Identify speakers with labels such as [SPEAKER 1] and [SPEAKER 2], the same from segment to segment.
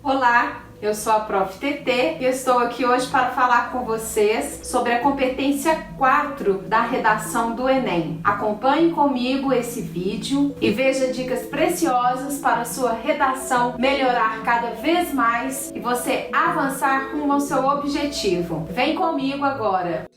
[SPEAKER 1] Olá, eu sou a Prof. TT e estou aqui hoje para falar com vocês sobre a competência 4 da redação do Enem. Acompanhe comigo esse vídeo e veja dicas preciosas para a sua redação melhorar cada vez mais e você avançar rumo ao seu objetivo. Vem comigo agora!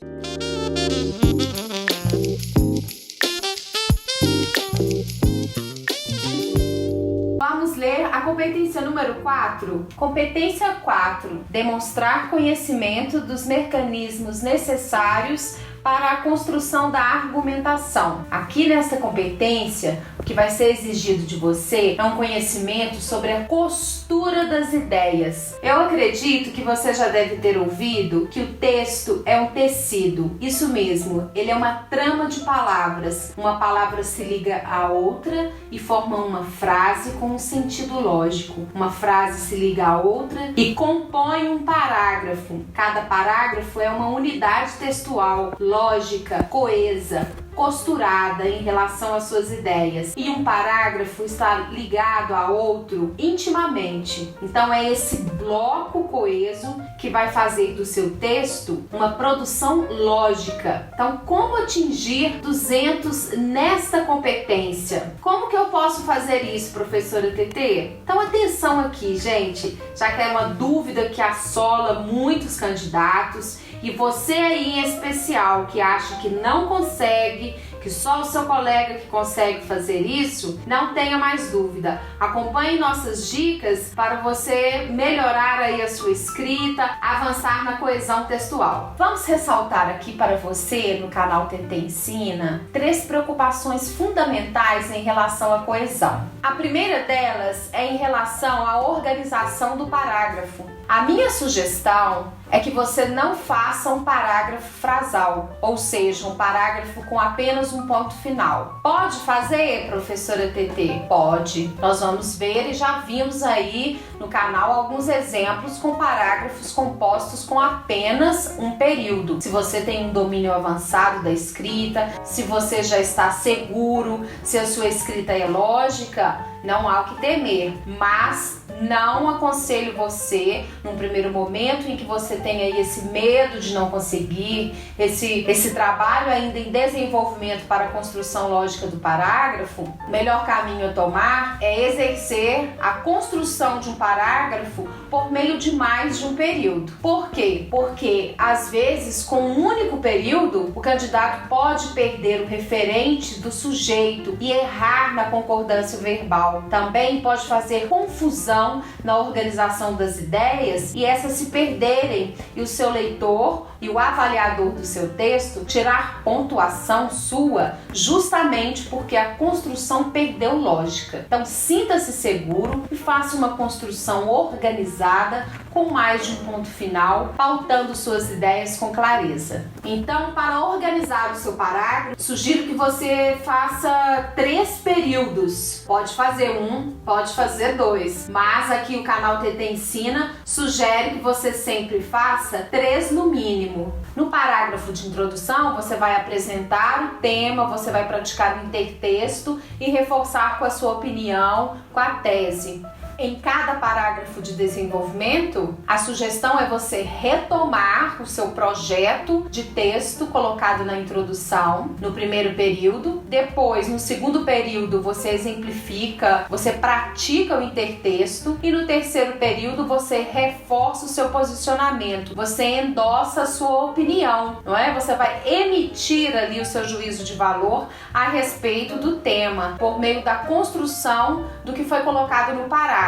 [SPEAKER 1] Vamos ler a competência número 4. Competência 4. Demonstrar conhecimento dos mecanismos necessários para a construção da argumentação. Aqui nesta competência, o que vai ser exigido de você é um conhecimento sobre a costura das ideias. Eu acredito que você já deve ter ouvido que o texto é um tecido. Isso mesmo, ele é uma trama de palavras. Uma palavra se liga à outra e forma uma frase com um sentido lógico. Uma frase se liga à outra e compõe um parágrafo. Cada parágrafo é uma unidade textual, lógica, coesa, costurada em relação às suas ideias. E um parágrafo está ligado a outro intimamente. Então é esse bloco coeso que vai fazer do seu texto uma produção lógica. Então, como atingir 200 nesta competência? Como que eu posso fazer isso, professora TT? Então, atenção aqui, gente, já que é uma dúvida que assola muitos candidatos e você aí em especial que acha que não consegue, que só o seu colega que consegue fazer isso, não tenha mais dúvida. Acompanhe nossas dicas para você melhorar aí a sua escrita, avançar na coesão textual. Vamos ressaltar aqui para você no canal TT Ensina 3 preocupações fundamentais em relação à coesão. A primeira delas é em relação à organização do parágrafo. A minha sugestão é que você não faça um parágrafo frasal, ou seja, um parágrafo com apenas um ponto final. Pode fazer, professora TT? Pode. Nós vamos ver e já vimos aí no canal alguns exemplos com parágrafos compostos com apenas um período. Se você tem um domínio avançado da escrita, se você já está seguro, se a sua escrita é lógica, não há o que temer, mas não aconselho você, num primeiro momento em que você tem aí esse medo de não conseguir, esse trabalho ainda em desenvolvimento para a construção lógica do parágrafo, o melhor caminho a tomar é exercer a construção de um parágrafo por meio de mais de um período. Por quê? Porque, às vezes, com um único período, o candidato pode perder o referente do sujeito e errar na concordância verbal. Também pode fazer confusão na organização das ideias e essas se perderem e o seu leitor e o avaliador do seu texto tirar pontuação sua justamente porque a construção perdeu lógica. Então sinta-se seguro e faça uma construção organizada com mais de um ponto final, pautando suas ideias com clareza. Então, para organizar o seu parágrafo, sugiro que você faça 3 períodos. Pode fazer 1, pode fazer 2, mas aqui o canal TT Ensina sugere que você sempre faça 3 no mínimo. No parágrafo de introdução, você vai apresentar o tema, você vai praticar o intertexto e reforçar com a sua opinião, com a tese. Em cada parágrafo de desenvolvimento, a sugestão é você retomar o seu projeto de texto colocado na introdução no primeiro período. Depois, no segundo período, você exemplifica, você pratica o intertexto e no terceiro período você reforça o seu posicionamento, você endossa a sua opinião, não é? Você vai emitir ali o seu juízo de valor a respeito do tema por meio da construção do que foi colocado no parágrafo.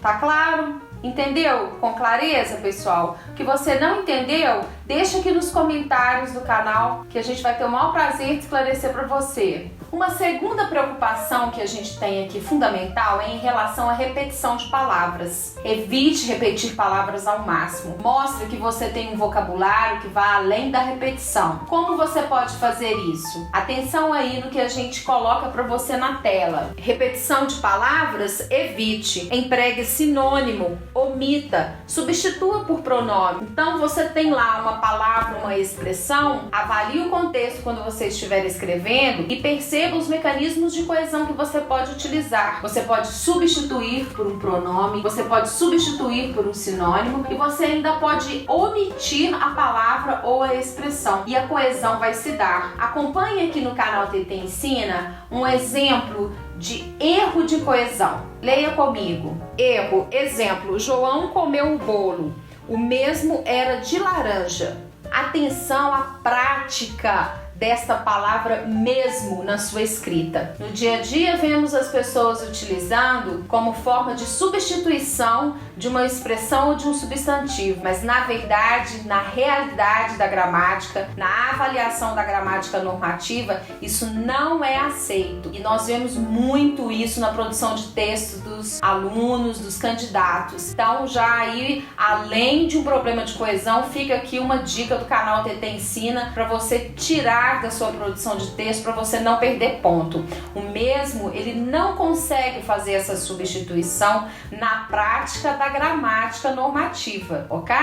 [SPEAKER 1] Tá claro? Entendeu? Com clareza, pessoal? O que você não entendeu, deixa aqui nos comentários do canal que a gente vai ter o maior prazer de esclarecer para você. Uma segunda preocupação que a gente tem aqui fundamental é em relação à repetição de palavras. Evite repetir palavras ao máximo. Mostre que você tem um vocabulário que vai além da repetição. Como você pode fazer isso? Atenção aí no que a gente coloca para você na tela. Repetição de palavras, evite. Empregue sinônimo, omita, substitua por pronome. Então você tem lá uma palavra, uma expressão, avalie o contexto quando você estiver escrevendo e perceba perceba os mecanismos de coesão que você pode utilizar. Você pode substituir por um pronome, você pode substituir por um sinônimo e você ainda pode omitir a palavra ou a expressão. E a coesão vai se dar. Acompanhe aqui no canal TT Ensina um exemplo de erro de coesão. Leia comigo. Erro, exemplo, João comeu o bolo. O mesmo era de laranja. Atenção à prática desta palavra mesmo na sua escrita. No dia a dia vemos as pessoas utilizando como forma de substituição de uma expressão ou de um substantivo, mas na verdade, na realidade da gramática, na avaliação da gramática normativa, isso não é aceito. E nós vemos muito isso na produção de texto dos alunos, dos candidatos. Então já aí, além de um problema de coesão, fica aqui uma dica do canal TT Ensina para você tirar da sua produção de texto, para você não perder ponto. O mesmo, ele não consegue fazer essa substituição na prática da gramática normativa, ok?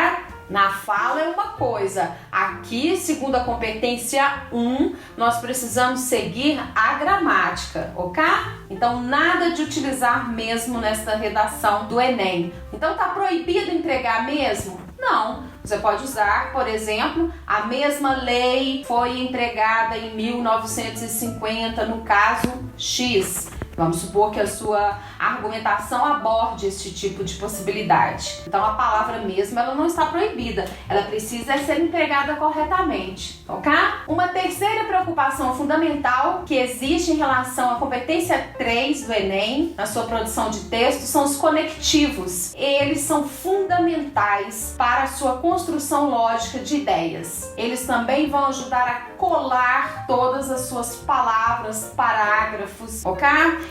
[SPEAKER 1] Na fala é uma coisa. Aqui, segundo a competência 1, nós precisamos seguir a gramática, ok? Então, nada de utilizar mesmo nesta redação do Enem. Então, tá proibido entregar mesmo? Não. Você pode usar, por exemplo, a mesma lei foi empregada em 1950, no caso X. Vamos supor que a sua argumentação aborde esse tipo de possibilidade. Então a palavra mesmo, ela não está proibida, ela precisa ser empregada corretamente, ok? Uma terceira preocupação fundamental que existe em relação à competência 3 do Enem, na sua produção de texto, são os conectivos. Eles são fundamentais para a sua construção lógica de ideias. Eles também vão ajudar a colar todas as suas palavras, parágrafos, ok?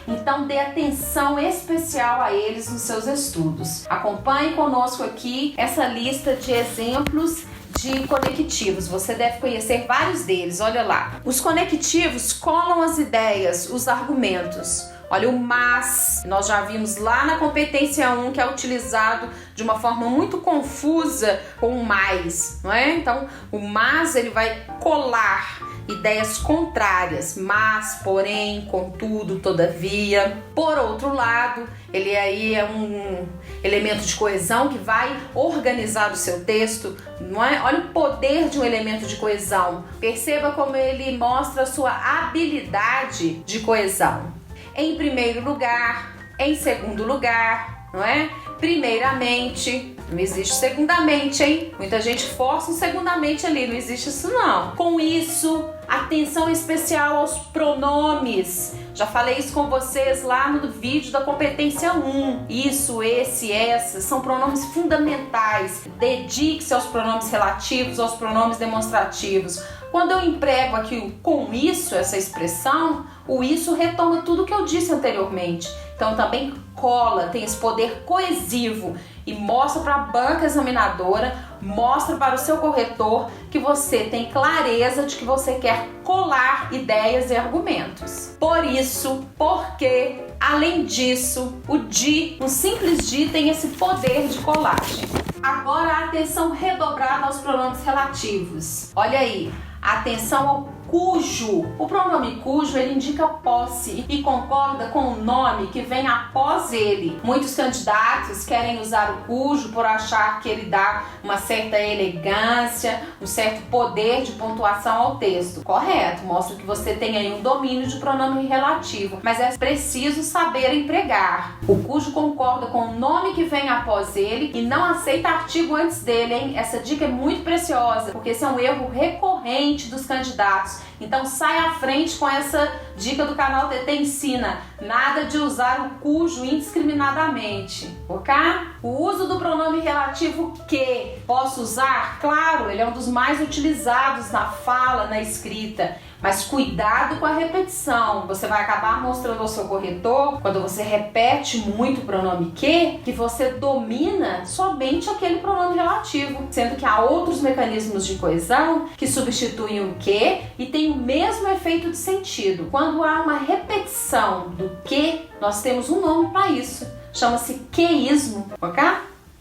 [SPEAKER 1] Então dê atenção especial a eles nos seus estudos. Acompanhe conosco aqui essa lista de exemplos de conectivos. Você deve conhecer vários deles, olha lá. Os conectivos colam as ideias, os argumentos. Olha, o mas, nós já vimos lá na competência 1 que é utilizado de uma forma muito confusa com o mais, não é? Então, o mas, ele vai colar ideias contrárias, mas, porém, contudo, todavia. Por outro lado, ele aí é um elemento de coesão que vai organizar o seu texto, não é? Olha o poder de um elemento de coesão. Perceba como ele mostra a sua habilidade de coesão. Em primeiro lugar, em segundo lugar, não é? Primeiramente, não existe segundamente, hein? Muita gente força um segundamente ali, não existe isso não. Com isso, atenção especial aos pronomes. Já falei isso com vocês lá no vídeo da competência 1. Isso, esse, essa, são pronomes fundamentais. Dedique-se aos pronomes relativos, aos pronomes demonstrativos. Quando eu emprego aqui o com isso, essa expressão, o isso retoma tudo que eu disse anteriormente. Então também cola, tem esse poder coesivo e mostra para a banca examinadora, mostra para o seu corretor que você tem clareza de que você quer colar ideias e argumentos. Por isso, porque, além disso, o de, um simples de, tem esse poder de colagem. Agora a atenção redobrada aos pronomes relativos. Olha aí, atenção ao cujo. O pronome cujo, ele indica posse e concorda com o nome que vem após ele. Muitos candidatos querem usar o cujo por achar que ele dá uma certa elegância, um certo poder de pontuação ao texto. Correto, mostra que você tem aí um domínio de pronome relativo, mas é preciso saber empregar. O cujo concorda com o nome que vem após ele e não aceita artigo antes dele, hein? Essa dica é muito preciosa, porque esse é um erro recorrente dos candidatos. Então sai à frente com essa dica do canal TT Ensina. Nada de usar o cujo indiscriminadamente, ok? O uso do pronome relativo que. Posso usar? Claro, ele é um dos mais utilizados na fala, na escrita. Mas cuidado com a repetição. Você vai acabar mostrando ao seu corretor, quando você repete muito o pronome que você domina somente aquele pronome relativo, sendo que há outros mecanismos de coesão que substituem o que e tem o mesmo efeito de sentido. Quando há uma repetição do que, nós temos um nome para isso. Chama-se queísmo, ok?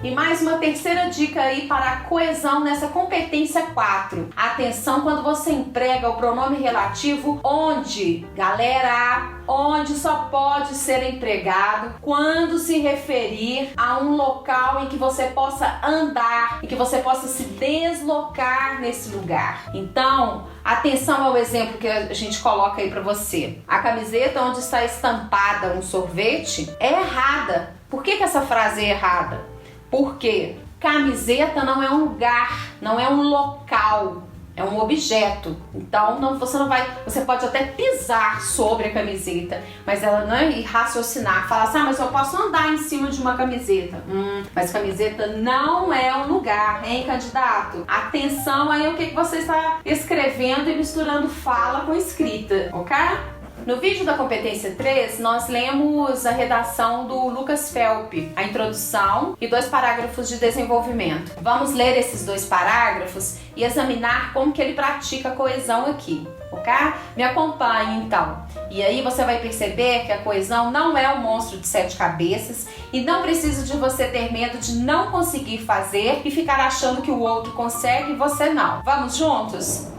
[SPEAKER 1] E mais uma terceira dica aí para a coesão nessa competência 4. Atenção quando você emprega o pronome relativo onde. Galera, onde só pode ser empregado quando se referir a um local em que você possa andar, em que você possa se deslocar nesse lugar. Então, atenção ao exemplo que a gente coloca aí para você. A camiseta onde está estampada um sorvete é errada. Por que essa frase é errada? Porque camiseta não é um lugar, não é um local, é um objeto. Então você pode até pisar sobre a camiseta, mas ela não é raciocinar, falar assim, mas eu posso andar em cima de uma camiseta. Mas camiseta não é um lugar, hein, candidato? Atenção aí o que você está escrevendo e misturando fala com escrita, ok? No vídeo da competência 3, nós lemos a redação do Lucas Felp, a introdução e 2 parágrafos de desenvolvimento. Vamos ler esses 2 parágrafos e examinar como que ele pratica a coesão aqui, ok? Me acompanhe então. E aí você vai perceber que a coesão não é um monstro de 7 cabeças e não precisa de você ter medo de não conseguir fazer e ficar achando que o outro consegue e você não. Vamos juntos?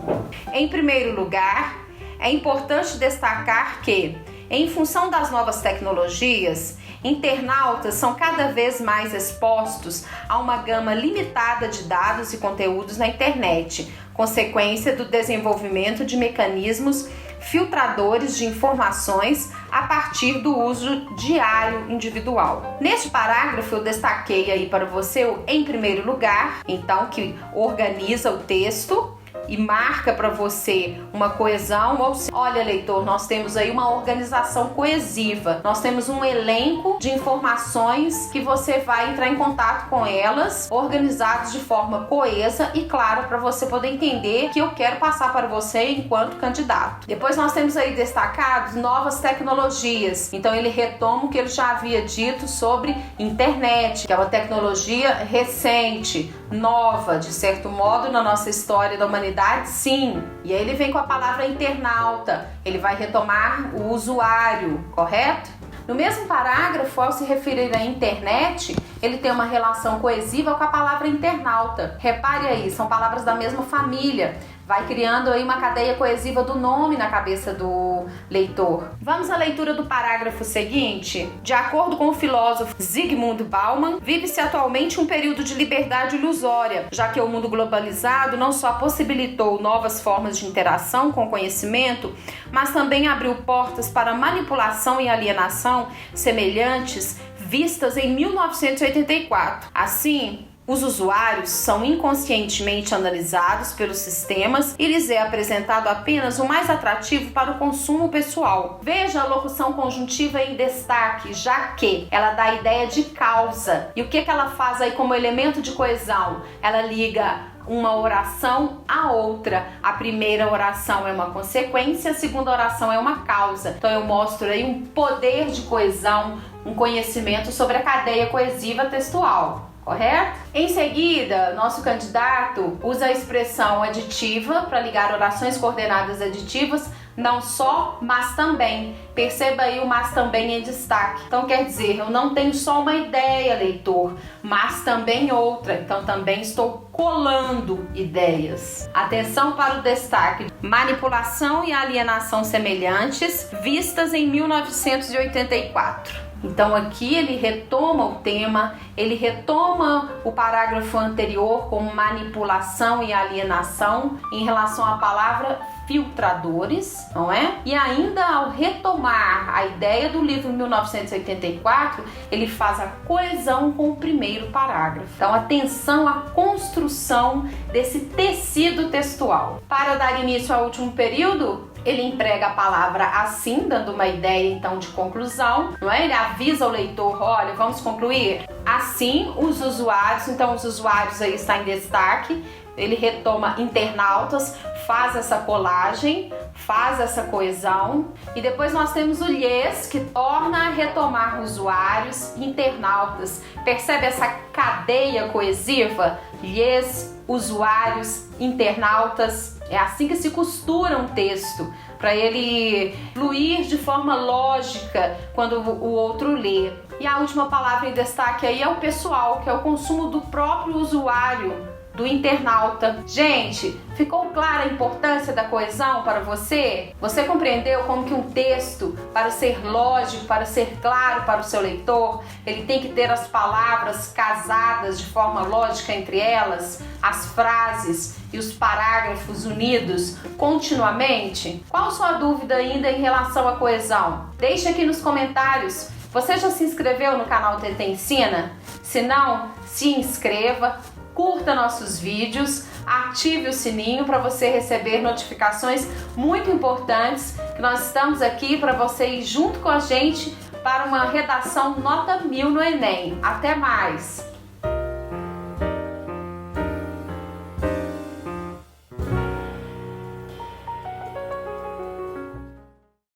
[SPEAKER 1] Em primeiro lugar, é importante destacar que, em função das novas tecnologias, internautas são cada vez mais expostos a uma gama limitada de dados e conteúdos na internet, consequência do desenvolvimento de mecanismos filtradores de informações a partir do uso diário individual. Neste parágrafo eu destaquei aí para você o em primeiro lugar, então que organiza o texto e marca para você uma coesão, ou seja, olha leitor, nós temos aí uma organização coesiva, nós temos um elenco de informações que você vai entrar em contato com elas, organizados de forma coesa e clara para você poder entender que eu quero passar para você enquanto candidato. Depois nós temos aí destacados novas tecnologias, então ele retoma o que ele já havia dito sobre internet, que é uma tecnologia recente, nova, de certo modo, na nossa história da humanidade, sim. E aí ele vem com a palavra internauta, ele vai retomar o usuário, correto? No mesmo parágrafo, ao se referir à internet, ele tem uma relação coesiva com a palavra internauta. Repare aí, são palavras da mesma família. Vai criando aí uma cadeia coesiva do nome na cabeça do leitor. Vamos à leitura do parágrafo seguinte. De acordo com o filósofo Zygmunt Bauman, vive-se atualmente um período de liberdade ilusória, já que o mundo globalizado não só possibilitou novas formas de interação com o conhecimento, mas também abriu portas para manipulação e alienação semelhantes vistas em 1984. Assim, os usuários são inconscientemente analisados pelos sistemas e lhes é apresentado apenas o mais atrativo para o consumo pessoal. Veja a locução conjuntiva em destaque, já que ela dá a ideia de causa. E o que ela faz aí como elemento de coesão? Ela liga uma oração a outra. A primeira oração é uma consequência, a segunda oração é uma causa. Então eu mostro aí um poder de coesão, um conhecimento sobre a cadeia coesiva textual. Correto? Em seguida, nosso candidato usa a expressão aditiva para ligar orações coordenadas aditivas, não só, mas também. Perceba aí o mas também em destaque. Então quer dizer, eu não tenho só uma ideia, leitor, mas também outra. Então também estou colando ideias. Atenção para o destaque. Manipulação e alienação semelhantes, vistas em 1984. Então aqui ele retoma o tema, ele retoma o parágrafo anterior com manipulação e alienação em relação à palavra filtradores, não é? E ainda ao retomar a ideia do livro 1984, ele faz a coesão com o primeiro parágrafo. Então atenção à construção desse tecido textual. Para dar início ao último período, ele emprega a palavra assim, dando uma ideia então de conclusão, não é? Ele avisa o leitor, olha, vamos concluir? Assim, os usuários, então os usuários aí está em destaque, ele retoma internautas, faz essa colagem, faz essa coesão e depois nós temos o lhes, que torna a retomar usuários, internautas. Percebe essa cadeia coesiva? Lhes, usuários, internautas. É assim que se costura um texto, para ele fluir de forma lógica quando o outro lê. E a última palavra em destaque aí é o pessoal, que é o consumo do próprio usuário, do internauta. Gente, ficou clara a importância da coesão para você? Você compreendeu como que um texto, para ser lógico, para ser claro para o seu leitor, ele tem que ter as palavras casadas de forma lógica entre elas, as frases e os parágrafos unidos continuamente? Qual sua dúvida ainda em relação à coesão? Deixe aqui nos comentários. Você já se inscreveu no canal TT Ensina? Se não, se inscreva, curta nossos vídeos, ative o sininho para você receber notificações muito importantes, que nós estamos aqui para você ir junto com a gente para uma redação nota 1000 no Enem. Até mais!